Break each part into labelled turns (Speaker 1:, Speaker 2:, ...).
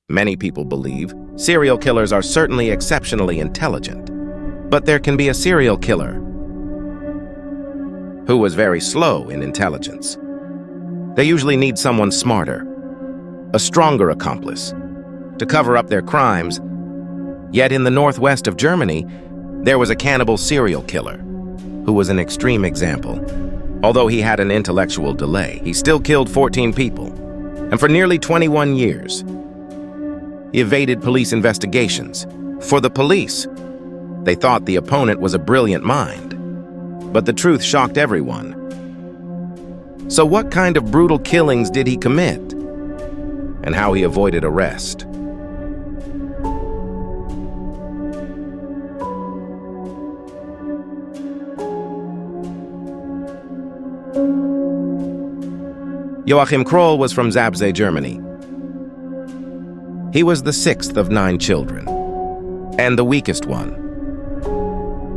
Speaker 1: Many people believe serial killers are certainly exceptionally intelligent, but there can be a serial killer who was very slow in intelligence. They usually need someone smarter, a stronger accomplice, to cover up their crimes. Yet in the northwest of Germany, there was a cannibal serial killer who was an extreme example. Although he had an intellectual delay, he still killed 14 people, and for nearly 21 years, he evaded police investigations. For the police, they thought the opponent was a brilliant mind, but the truth shocked everyone. So what kind of brutal killings did he commit, and how he avoided arrest? Joachim Kroll was from Zaebsee, Germany. He was the sixth of 9 children, and the weakest one.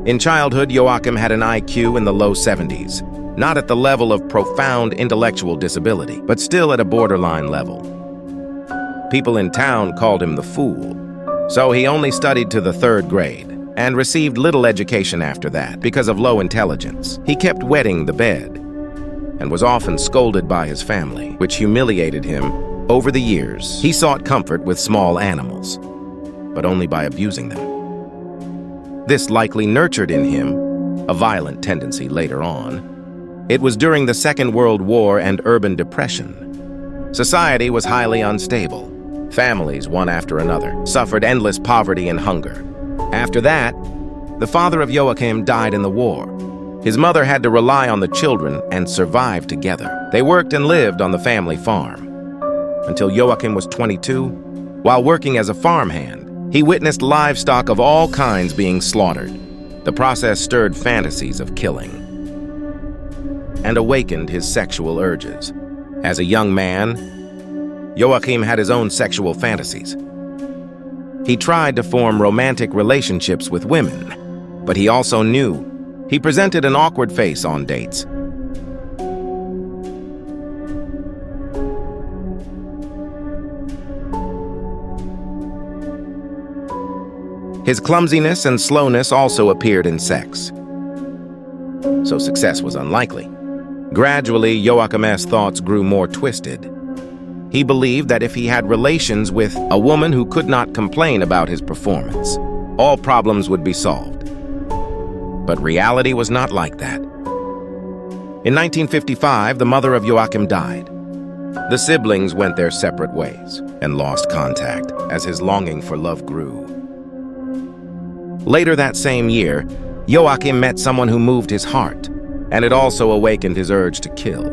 Speaker 1: In childhood, Joachim had an IQ in the low 70s, not at the level of profound intellectual disability, but still at a borderline level. People in town called him the Fool, so he only studied to the 3rd grade and received little education after that because of low intelligence. He kept wetting the bed and was often scolded by his family, which humiliated him. Over the years, he sought comfort with small animals, but only by abusing them. This likely nurtured in him a violent tendency later on. It was during the Second World War and urban depression. Society was highly unstable. Families, one after another, suffered endless poverty and hunger. After that, the father of Joachim died in the war. His mother had to rely on the children and survive together. They worked and lived on the family farm until Joachim was 22. While working as a farmhand, he witnessed livestock of all kinds being slaughtered. The process stirred fantasies of killing and awakened his sexual urges. As a young man, Joachim had his own sexual fantasies. He tried to form romantic relationships with women, but he also knew he presented an awkward face on dates. His clumsiness and slowness also appeared in sex, so success was unlikely. Gradually, Joachim's thoughts grew more twisted. He believed that if he had relations with a woman who could not complain about his performance, all problems would be solved. But reality was not like that. In 1955, the mother of Joachim died. The siblings went their separate ways and lost contact as his longing for love grew. Later that same year, Joachim met someone who moved his heart, and it also awakened his urge to kill.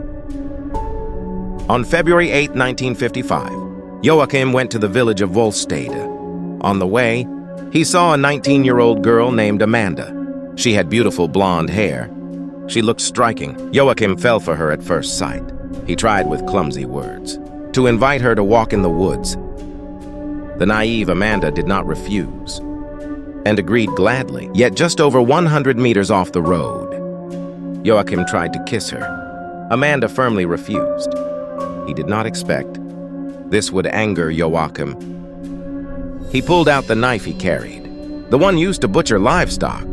Speaker 1: On February 8, 1955, Joachim went to the village of Volstede. On the way, he saw a 19-year-old girl named Amanda. She had beautiful blonde hair. She looked striking. Joachim fell for her at first sight. He tried with clumsy words to invite her to walk in the woods. The naive Amanda did not refuse and agreed gladly. Yet just over 100 meters off the road, Joachim tried to kiss her. Amanda firmly refused. He did not expect this would anger Joachim. He pulled out the knife he carried, the one used to butcher livestock,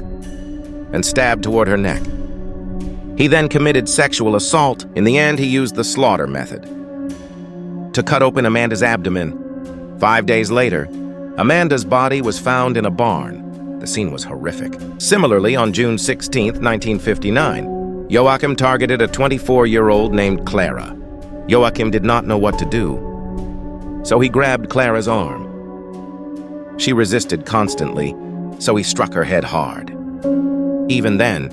Speaker 1: and stabbed toward her neck. He then committed sexual assault. In the end, he used the slaughter method to cut open Amanda's abdomen. 5 days later, Amanda's body was found in a barn. The scene was horrific. Similarly, on June 16, 1959, Joachim targeted a 24-year-old named Clara. Joachim did not know what to do, so he grabbed Clara's arm. She resisted constantly, so he struck her head hard. Even then,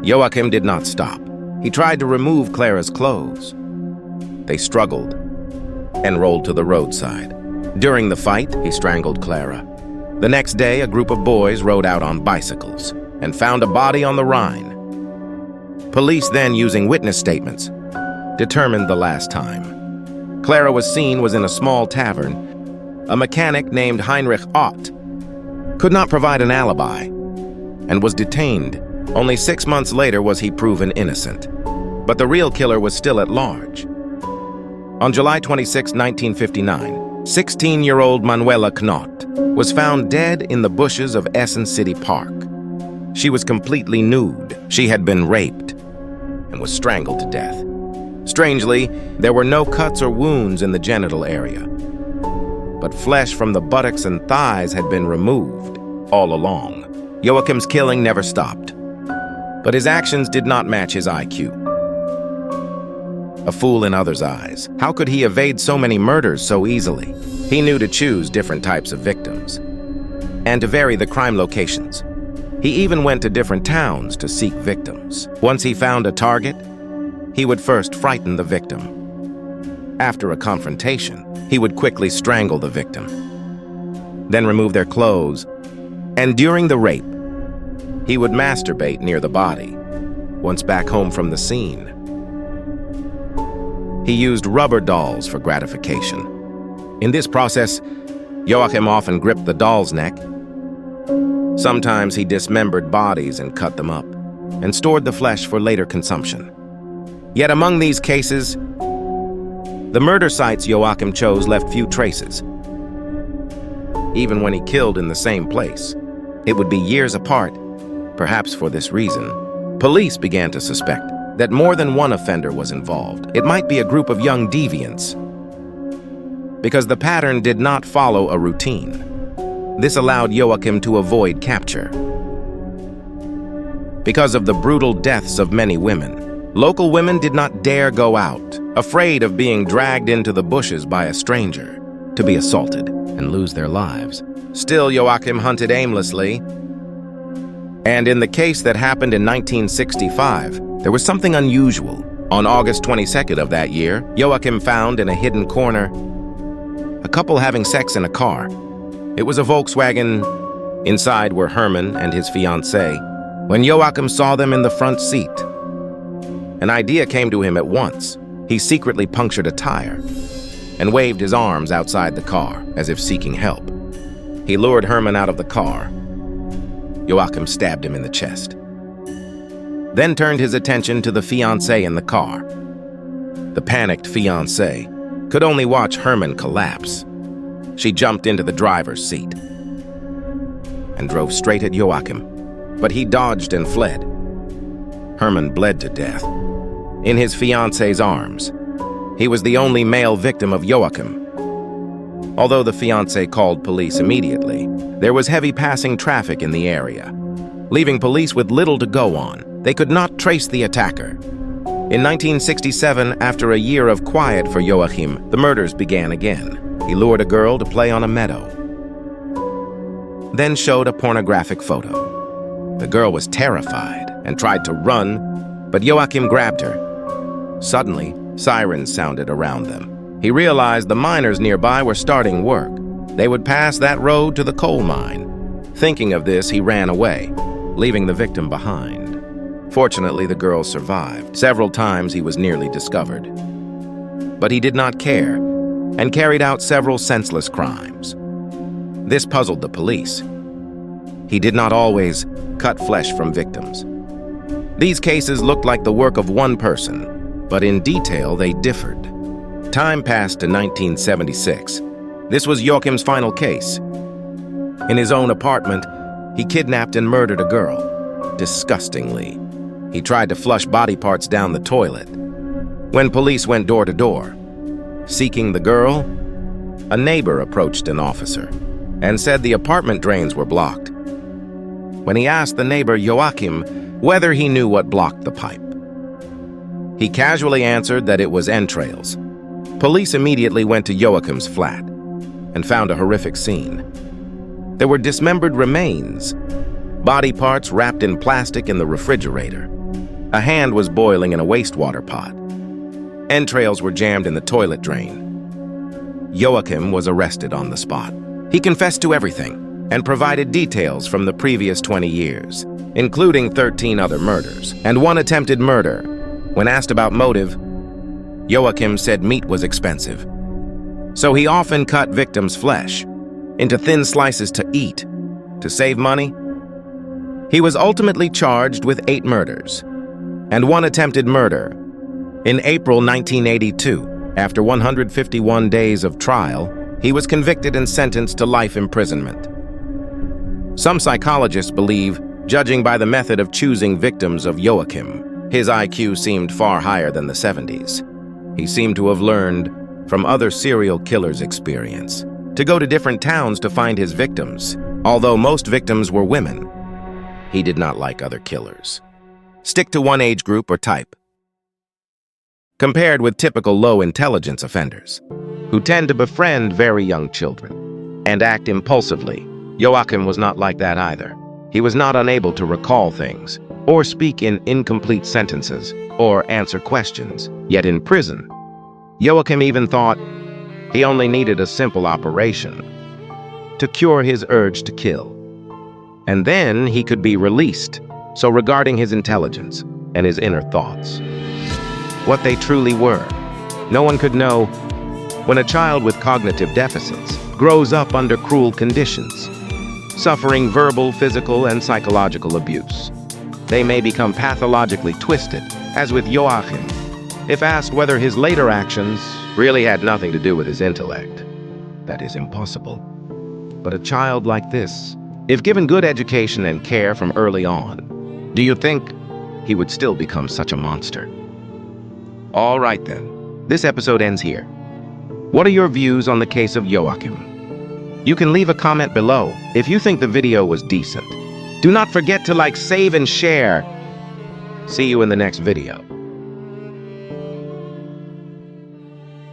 Speaker 1: Joachim did not stop. He tried to remove Clara's clothes. They struggled and rolled to the roadside. During the fight, he strangled Clara. The next day, a group of boys rode out on bicycles and found a body on the Rhine. Police then, using witness statements, determined the last time. Clara was seen was in a small tavern. A mechanic named Heinrich Ott could not provide an alibi and was detained. Only 6 months later was he proven innocent. But the real killer was still at large. On July 26, 1959, 16-year-old Manuela Knott was found dead in the bushes of Essen City Park. She was completely nude. She had been raped and was strangled to death. Strangely, there were no cuts or wounds in the genital area, but flesh from the buttocks and thighs had been removed all along. Joachim's killing never stopped, but his actions did not match his IQ. A fool in others' eyes. How could he evade so many murders so easily? He knew to choose different types of victims and to vary the crime locations. He even went to different towns to seek victims. Once he found a target, he would first frighten the victim. After a confrontation, he would quickly strangle the victim, then remove their clothes, and during the rape, he would masturbate near the body. Once back home from the scene, he used rubber dolls for gratification. In this process, Joachim often gripped the doll's neck. Sometimes he dismembered bodies and cut them up, and stored the flesh for later consumption. Yet among these cases, the murder sites Joachim chose left few traces. Even when he killed in the same place, it would be years apart. Perhaps for this reason, police began to suspect that more than one offender was involved. It might be a group of young deviants, because the pattern did not follow a routine. This allowed Joachim to avoid capture. Because of the brutal deaths of many women, local women did not dare go out, afraid of being dragged into the bushes by a stranger to be assaulted and lose their lives. Still, Joachim hunted aimlessly, and in the case that happened in 1965, there was something unusual. On August 22nd of that year, Joachim found in a hidden corner a couple having sex in a car. It was a Volkswagen. Inside were Herman and his fiancée. When Joachim saw them in the front seat, an idea came to him at once. He secretly punctured a tire and waved his arms outside the car as if seeking help. He lured Herman out of the car. Joachim stabbed him in the chest, then turned his attention to the fiancée in the car. The panicked fiancée could only watch Herman collapse. She jumped into the driver's seat and drove straight at Joachim, but he dodged and fled. Herman bled to death in his fiancée's arms. He was the only male victim of Joachim. Although the fiancé called police immediately, there was heavy passing traffic in the area, leaving police with little to go on. They could not trace the attacker. In 1967, after a year of quiet for Joachim, the murders began again. He lured a girl to play on a meadow, then showed a pornographic photo. The girl was terrified and tried to run, but Joachim grabbed her. Suddenly, sirens sounded around them. He realized the miners nearby were starting work. They would pass that road to the coal mine. Thinking of this, he ran away, leaving the victim behind. Fortunately, the girl survived. Several times he was nearly discovered, but he did not care and carried out several senseless crimes. This puzzled the police. He did not always cut flesh from victims. These cases looked like the work of one person, but in detail they differed. Time passed to 1976. This was Joachim's final case. In his own apartment, he kidnapped and murdered a girl, disgustingly. He tried to flush body parts down the toilet. When police went door to door, seeking the girl, a neighbor approached an officer and said the apartment drains were blocked. When he asked the neighbor, Joachim, whether he knew what blocked the pipe, he casually answered that it was entrails. Police immediately went to Joachim's flat and found a horrific scene. There were dismembered remains, body parts wrapped in plastic in the refrigerator. A hand was boiling in a wastewater pot. Entrails were jammed in the toilet drain. Joachim was arrested on the spot. He confessed to everything and provided details from the previous 20 years, including 13 other murders and one attempted murder. When asked about motive, Joachim said meat was expensive, so he often cut victims' flesh into thin slices to eat to save money. He was ultimately charged with 8 murders and one attempted murder. In April 1982, after 151 days of trial, He was convicted and sentenced to life imprisonment. Some psychologists believe, judging by the method of choosing victims of Joachim, his IQ seemed far higher than the 70s. He seemed to have learned from other serial killers' experience to go to different towns to find his victims. Although most victims were women, he did not like other killers. Stick to one age group or type. Compared with typical low-intelligence offenders, who tend to befriend very young children and act impulsively, Joachim was not like that either. He was not unable to recall things, or speak in incomplete sentences, or answer questions. Yet in prison, Joachim even thought he only needed a simple operation to cure his urge to kill. And then he could be released. So regarding his intelligence and his inner thoughts, what they truly were, no one could know. When a child with cognitive deficits grows up under cruel conditions, suffering verbal, physical, and psychological abuse, they may become pathologically twisted, as with Joachim. If asked whether his later actions really had nothing to do with his intellect, that is impossible. But a child like this, if given good education and care from early on, do you think he would still become such a monster? All right then, this episode ends here. What are your views on the case of Joachim? You can leave a comment below if you think the video was decent. Do not forget to like, save, and share. See you in the next video.